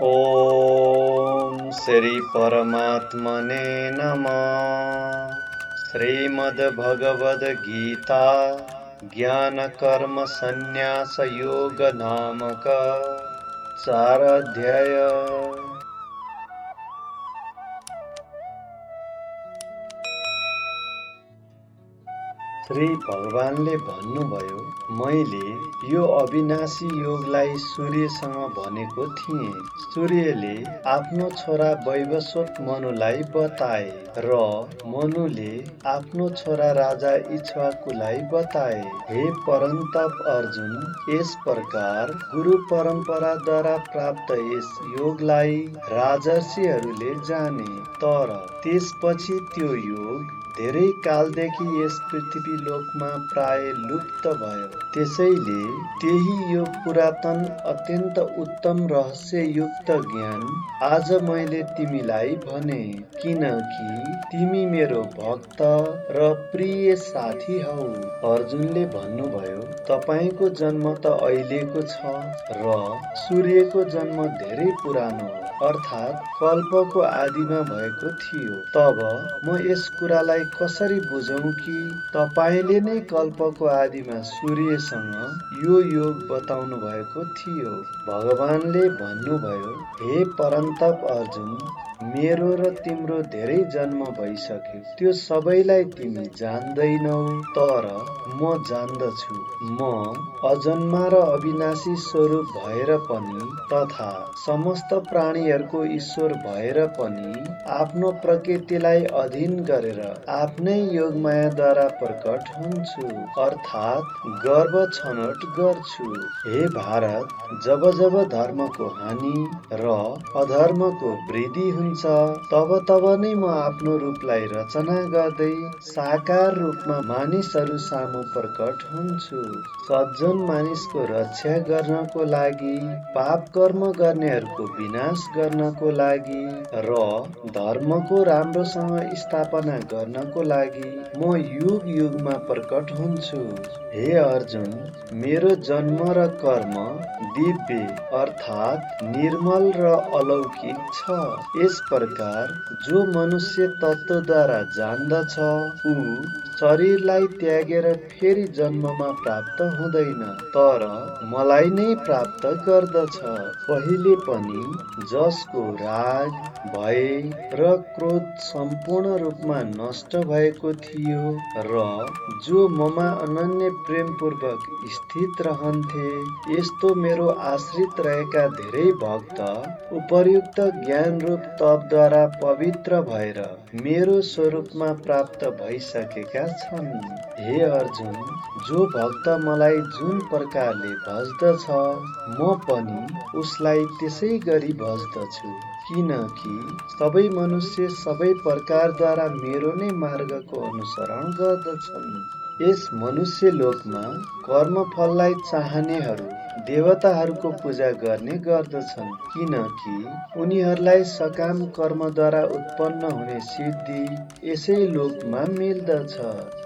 ओम श्री परमात्मने नमः। श्रीमद्भगवद गीता ज्ञान कर्म संन्यास योग नामक 4 अध्याय। श्री भगवानले भन्नुभयो, मैले यो अविनाशी योगलाई सूर्यसँग भनेको थिएँ। सूर्यले आफ्नो छोरा वैवस्वत मनुलाई बताए र मनुले आफ्नो छोरा राजा इक्ष्वाकुलाई बताए। हे परन्तप अर्जुन, यस प्रकार गुरु परम्पराद्वारा प्राप्त यस योगलाई राजर्षिहरूले जाने, तर त्यसपछि त्यो योग धेरै कालदेखि यस पृथ्वी लोकमा प्राय लुप्त भयो। त्यसैले त्यही यो पुरातन अत्यन्त उत्तम रहस्ययुक्त ज्ञान आज मैले तिमीलाई भने, किनकि तिमी मेरो भक्त र प्रिय साथी हौ। अर्जुनले भन्नुभयो, तपाईको जन्म त अहिलेको छ र सूर्यको जन्म धेरै पुरानो हो, अर्थात् कल्पको आदिमा भएको थियो। तब म यस कुरालाई कसरी बुझौं कि तपाईले नै कल्पको आदिमा सूर्यसँग यो योग बताउनु भएको थियो। भगवानले भन्नुभयो, हे परन्तप अर्जुन, मेरो र तिम्रो धेरै जन्म भइसक्यो। त्यो सबैलाई तिमी जान्दैनौ, तर म जान्दछु। म अजन्मा र अविनाशी स्वरूप भएर पनि तथा समस्त प्राणीहरूको ईश्वर भएर पनि आफ्नो प्रकृतिलाई अधीन गरेर आफ्नै योगमायाद्वारा प्रकट हुन्छु, अर्थात् गर्व छनौट गर्छु। हे भारत, जब जब धर्मको हानि र अधर्मको वृद्धि हुन्छ, तब तब नै म आफ्नो रूपलाई रचना गर्दै साकार रूपमा मानिसहरू सामु प्रकट हुन्छु। सज्जन मानिसको रक्षा गर्नको लागि, पाप कर्म गर्नेहरूको विनाश गर्नको लागि र धर्मको राम्रोसँग स्थापना गर्नको लागि म युग युगमा प्रकट हुन्छु। हे अर्जुन, मेरो जन्म र कर्म दिव्य अर्थात् निर्मल र अलौकिक छ। यस प्रकार जो मनुष्य तत्त्वद्वारा जान्दछ, ऊ शरीरलाई त्यागेर फेरि जन्ममा प्राप्त हुँदैन, तर मलाई नै प्राप्त गर्दछ। पहिले पनि जसको राग, भय र क्रोध सम्पूर्ण रूपमा नष्ट भएको थियो र जो ममा अनन्य प्रेमपूर्वक स्थित रहन्थे, यस्तो मेरो आश्रित रहेका धेरै भक्त उपर्युक्त ज्ञान रूप तपद्वारा पवित्र भएर मेरो स्वरूपमा प्राप्त भइसकेका छन्। हे अर्जुन, जो भक्त मलाई जुन प्रकारले भज्दछ, म पनि उसलाई त्यसै गरी भज्दछु, किनकि सबै मनुष्य सबै प्रकारद्वारा मेरो नै मार्गको अनुसरण गर्दछन्। यस मनुष्य लोकमा कर्मफललाई चाहनेहरू देवताहरूको पूजा गर्ने गर्दछन्, किनकि उनीहरूलाई सकाम कर्मद्वारा उत्पन्न हुने सिद्धि यसै लोकमा मिल्दछ।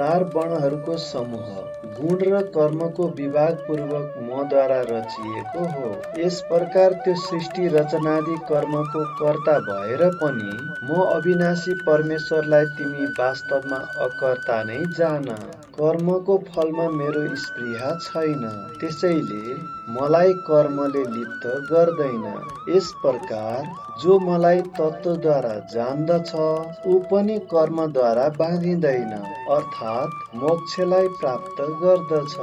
4 वर्णहरूको समूह गुण र कर्मको विभागपूर्वक मद्वारा रचिएको हो। यस प्रकार त्यो सृष्टि रचनादि कर्मको कर्ता भएर पनि म अविनाशी परमेश्वरलाई तिमी वास्तवमा अकर्ता नै जान। कर्मको फलमा मेरो स्पृहा छैन, त्यसैले मलाई कर्मले लिप्त गर्दैन। यस प्रकार जो मलाई तत्त्वद्वारा जान्दछ, ऊ पनि कर्मद्वारा बाँधिँदैन, अर्थात् मोक्षलाई प्राप्त गर्दछ।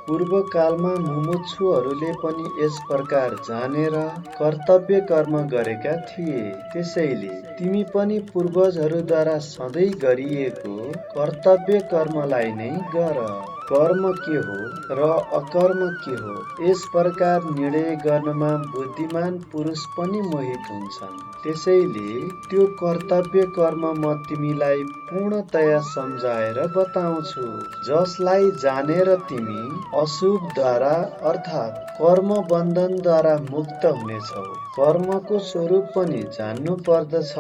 पूर्व कालमा मुमुक्षुहरूले पनि यस प्रकार जानेर कर्तव्य कर्म गरेका थिए। त्यसैले तिमी पनि पूर्वजहरूद्वारा सधैँ गरिएको कर्तव्य कर्मलाई नै गर। कर्म के हो र अकर्म के हो, यस प्रकार निर्णय गर्नमा बुद्धिमान पुरुष पनि मोहित हुन्छन्। त्यसैले त्यो कर्तव्य कर्म म तिमीलाई पूर्णतया सम्झाएर बताउँछु, जसलाई जानेर तिमी अशुभद्वारा अर्थात् कर्म बन्धनद्वारा मुक्त हुनेछौ। कर्मको स्वरूप पनि जान्नु पर्दछ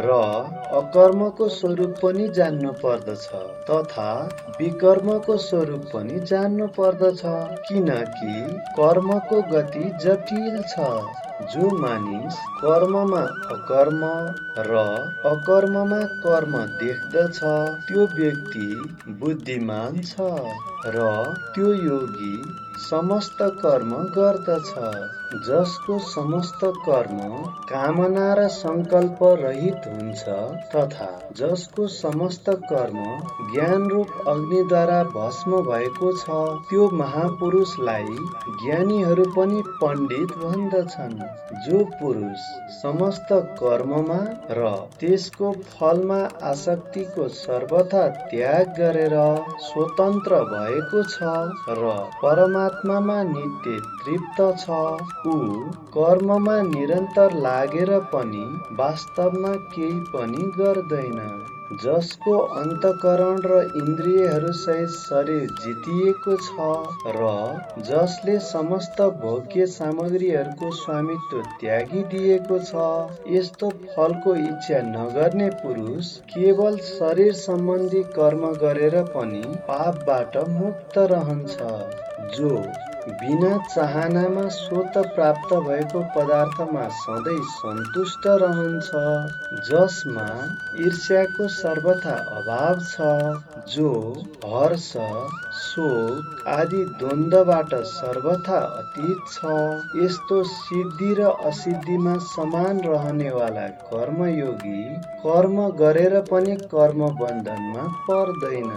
र अकर्मको स्वरूप पनि जान्नु पर्दछ, तथा विकर्मको स्वरूप पनि जान्नु पर्दछ, किनकि कर्मको गति जटिल छ। जो मानिस कर्ममा अकर्म र अकर्ममा कर्म देख्दछ त्यो व्यक्ति बुद्धिमान छ र त्यो योगी समस्त कर्म गर्दछ। जसको समस्त कर्म कामना र संकल्प रहित हुन्छ तथा जसको समस्त कर्म ज्ञान रूप अग्निद्वारा भस्म भएको छ त्यो महापुरुषलाई ज्ञानीहरू पनि पण्डित भन्दछन्। जो पुरुष समस्त कर्ममा र त्यसको फलमा आसक्तिको सर्वथा त्याग गरेर स्वतन्त्र भएको छ र परमात्मामा नित्य तृप्त छ ऊ कर्ममा निरन्तर लागेर पनि वास्तवमा केही पनि गर्दैन। जसको अन्तःकरण र इन्द्रियहरू सहित शरीर जितिएको छ र जसले समस्त भोग्य सामग्रीहरूको स्वामित्व त्यागिदिएको छ यस्तो फलको इच्छा नगर्ने पुरुष केवल शरीर सम्बन्धी कर्म गरेर पनि पापबाट मुक्त रहन्छ। जो बिना चाहनामा स्वत प्राप्त भएको पदार्थमा सधैँ सन्तुष्ट रहन्छ, जसमा ईर्ष्याको सर्वथा अभाव छ, जो हर्ष शोक आदि द्वन्द्वबाट सर्वथा अतीत छ, यस्तो सिद्धि र असिद्धिमा समान रहनेवाला कर्मयोगी कर्म गरेर पनि कर्म बन्धनमा पर्दैन।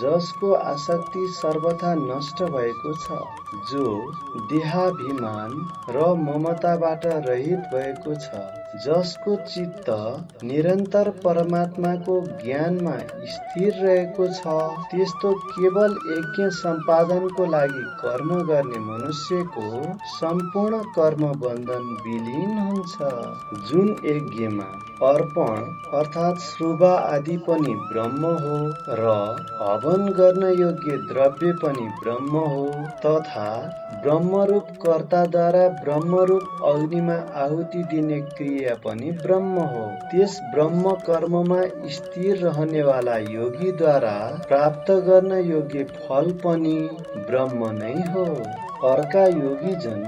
जसको आसक्ति सर्वथा नष्ट भएको छ, जो देहाभिमान र ममताबाट रहित भएको छ, जसको चित्त निरन्तर परमात्माको ज्ञानमा स्थिर रहेको छ, त्यस्तो केवल यज्ञ सम्पादनको लागि कर्म गर्ने मनुष्यको सम्पूर्ण कर्म बन्धन विलीन हुन्छ। जुन यज्ञमा अर्पण अर्थात् श्रुवा आदि पनि ब्रह्म हो र हवन गर्न योग्य द्रव्य पनि ब्रह्म हो तथा ब्रह्मरूप कर्ताद्वारा ब्रह्मरूप अग्निमा आहुति दिने क्रिया पनि ब्रह्म हो, त्यस ब्रह्म कर्ममा स्थिर रहनेवाला योगीद्वारा प्राप्त गर्न योग्य फल पनि ब्रह्म नै हो। अर्का योगीजन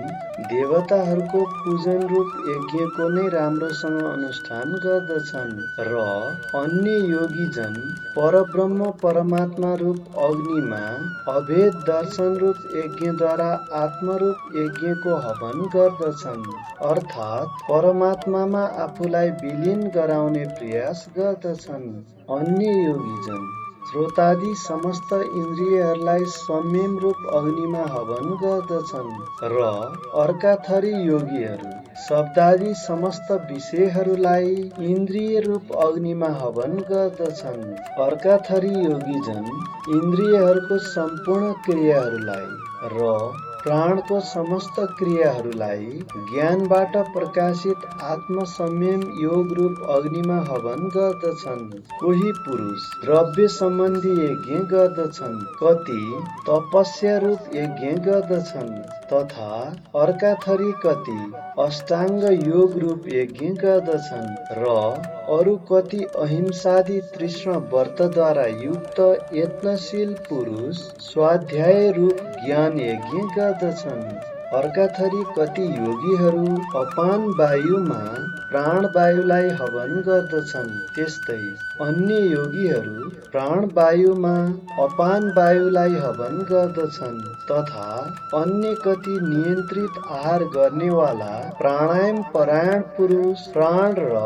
देवताहरूको पूजन रूप यज्ञको नै राम्रोसँग अनुष्ठान गर्दछन् र अन्य योगीजन परब्रह्म परमात्मा रूप अग्निमा अभेद दर्शन रूप यज्ञद्वारा आत्मरूप यज्ञको हवन गर्दछन्, अर्थात् परमात्मामा आफूलाई विलीन गराउने प्रयास गर्दछन्। अन्य योगीजन श्रोतादि समस्त इन्द्रियहरूलाई संयम रूप अग्निमा हवन गर्दछन् र अर्का थरी योगीहरू शब्दादि समस्त विषयहरूलाई इन्द्रिय रूप अग्निमा हवन गर्दछन्। अर्का थरी योगीजन इन्द्रियहरूको सम्पूर्ण क्रियाहरूलाई र प्राणको समस्त क्रियाहरूलाई ज्ञानबाट प्रकाशित आत्म संयम योग रूप अग्निमा हवन गर्दछन्। कोही पुरुष द्रव्य सम्बन्धी यज्ञ गर्दछन्, कति तपस्या रूप यज्ञ गर्दछन् तथा अर्का थरी कति अष्टाङ्ग योग रूप यज्ञ गर्दछन् र अरू कति अहिंसादि तृष्ण व्रतद्वारा युक्त यत्नशील पुरुष स्वाध्याय रूप ज्ञान यज्ञ गर्दछन्। अर्का थरी कति योगीहरू अपान वायुमा प्राण वायुलाई हवन गर्दछन्, त्यस्तै अन्य योगीहरू प्राण वायुमा अपान वायुलाई हवन गर्दछन् तथा अन्य कति नियन्त्रित आहार गर्नेवाला प्राणायाम परायण पुरुष प्राण र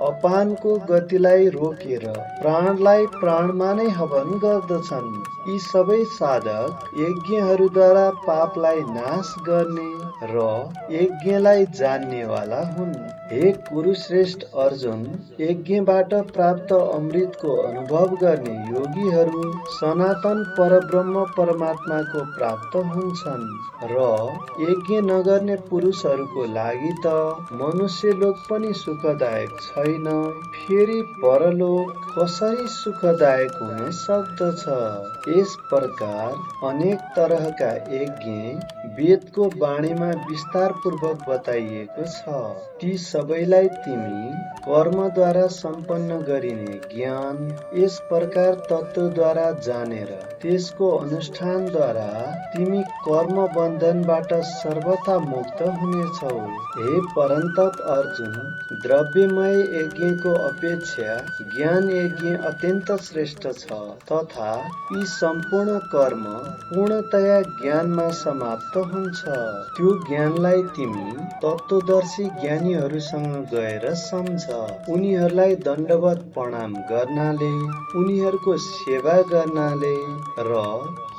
अपानको गतिलाई रोकेर प्राणलाई प्राणमा नै हवन गर्दछन्। यी सबै साधक यज्ञहरूद्वारा पापलाई नाश गर्ने र यज्ञलाई जान्नेवाला हुन्। हे कुरुश्रेष्ठ अर्जुन, यज्ञबाट प्राप्त अमृतको अनुभव गर्ने योगीहरू सनातन परब्रह्म परमात्माको प्राप्त हुन्छन् र यज्ञ नगर्ने पुरुषहरूको लागि त मनुष्य लोक पनि सुखदायक छैन, फेरि परलोक कसरी सुखदायक हुन सक्दछ। यस प्रकार अनेक तरहका यज्ञ वेदको वाणीमा विस्तार पूर्वक बताइएको छ। ती सबैलाई तिमी कर्मद्वारा सम्पन्न गरिने ज्ञान यस प्रकार तत्त्वद्वारा जानेर त्यसको अनुष्ठानद्वारा तिमी कर्म बन्धनबाट सर्वथा मुक्त हुनेछौ। हे परन्तप अर्जुन, द्रव्यमय यज्ञको अपेक्षा ज्ञान यज्ञ अत्यन्त श्रेष्ठ छ तथा यी सम्पूर्ण कर्म पूर्णतया ज्ञानमा समाप्त हुन्छ। त्यो ज्ञानलाई तिमी तत्त्वदर्शी ज्ञानीहरूसँग गएर सम्झ। उनीहरूलाई दण्डवत प्रणाम गर्नाले, उनीहरूको सेवा गर्नाले र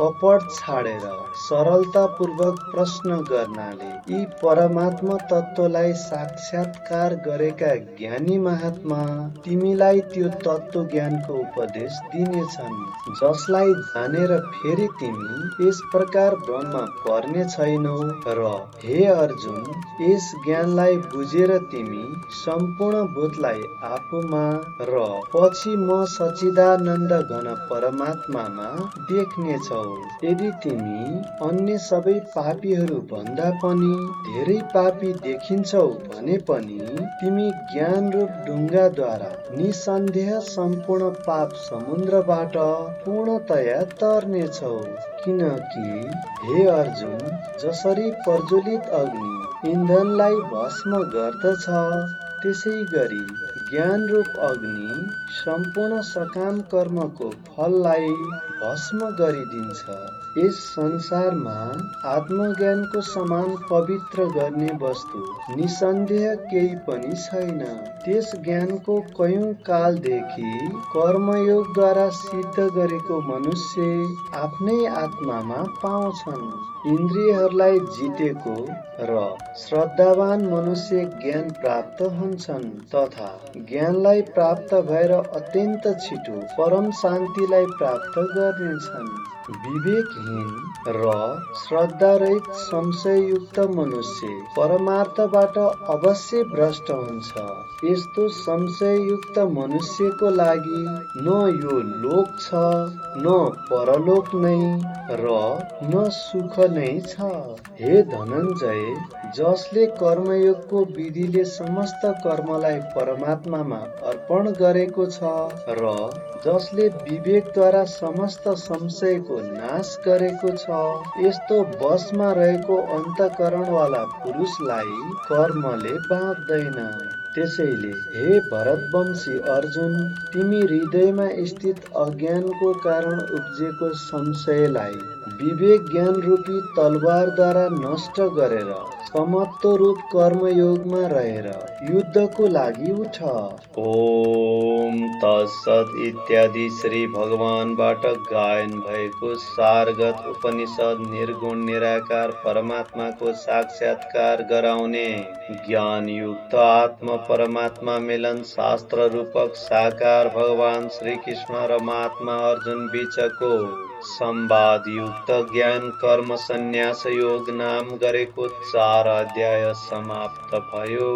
कपट छाडेर सरलतापूर्वक प्रश्न गर्नाले यी परमात्मा तत्त्वलाई साक्षात्कार गरेका ज्ञानी महात्मा तिमीलाई त्यो तत्त्व ज्ञानको उपदेश दिनेछन्, जसलाई जानेर फेरि तिमी यस प्रकार भ्रममा पर्ने छैनौ। र हे अर्जुन, यस ज्ञानलाई बुझेर तिमी सम्पूर्ण भूतलाई आफूमा र पछि म सच्चिदानन्द घन परमात्मामा देख्नेछौ। यदि तिमी अन्य सबै पापीहरू भन्दा पनि धेरै पापी देखिन्छौ भने पनि तिमी ज्ञान रूप ढुङ्गाद्वारा निसन्देह सम्पूर्ण पाप समुद्रबाट पूर्णतया तर्नेछौ। किनकि हे अर्जुन, जसरी प्रज्वलित अग्नि इन्धनलाई भस्म गर्दछ, त्यसै गरी ज्ञान रूप अग्नि सम्पूर्ण सकाम कर्मको फललाई भस्म गरिदिन्छ। यस संसारमा आत्मज्ञानको समान पवित्र गर्ने वस्तु निसन्देह केही पनि छैन। त्यस ज्ञानको कयौं कालदेखि कर्मयोगद्वारा सिद्ध गरेको मनुष्य आफ्नै आत्मामा पाउँछन्। इन्द्रियहरूलाई जितेको र श्रद्धावान मनुष्य ज्ञान प्राप्त हुन्छन् तथा ज्ञानलाई प्राप्त भएर अत्यन्त छिटो परम शान्तिलाई प्राप्त गर्नेछन्। विवेकहीन र श्रद्धारहित संशययुक्त मनुष्य परमार्थबाट अवश्य भ्रष्ट हुन्छ। यस्तो संशययुक्त मनुष्यको लागि न यो लोक छ, न परलोक नै र न सुख नै छ। हे धनञ्जय, जसले कर्मयोगको विधिले समस्त कर्मलाई परमात्मामा अर्पण गरेको छ र जसले विवेकद्वारा समस्त संशयको नाश गरेको छ, यस्तो बसमा रहेको अन्तःकरणवाला पुरुषलाई कर्मले बाँध्दैन। त्यसैले हे भरतवंशी अर्जुन, तिमी हृदयमा स्थित अज्ञानको कारण उब्जेको संशयलाई विवेक ज्ञान रूपी तलवारद्वारा नष्ट गरेर समत्व रूप कर्मयोगमा रहेर युद्धको लागि उठ। ओम तत्सत इत्यादि श्री भगवानबाट गायन भएको सारगत उपनिषद निर्गुण निराकार परमात्माको साक्षात्कार गराउने ज्ञान युक्त आत्मा परमात्मा मिलन शास्त्र रूपक साकार भगवान श्री कृष्ण र महात्मा अर्जुन बीचको संवाद युक्त ज्ञान कर्म संन्यास योग नाम गरेको 4 अध्याय समाप्त भयो।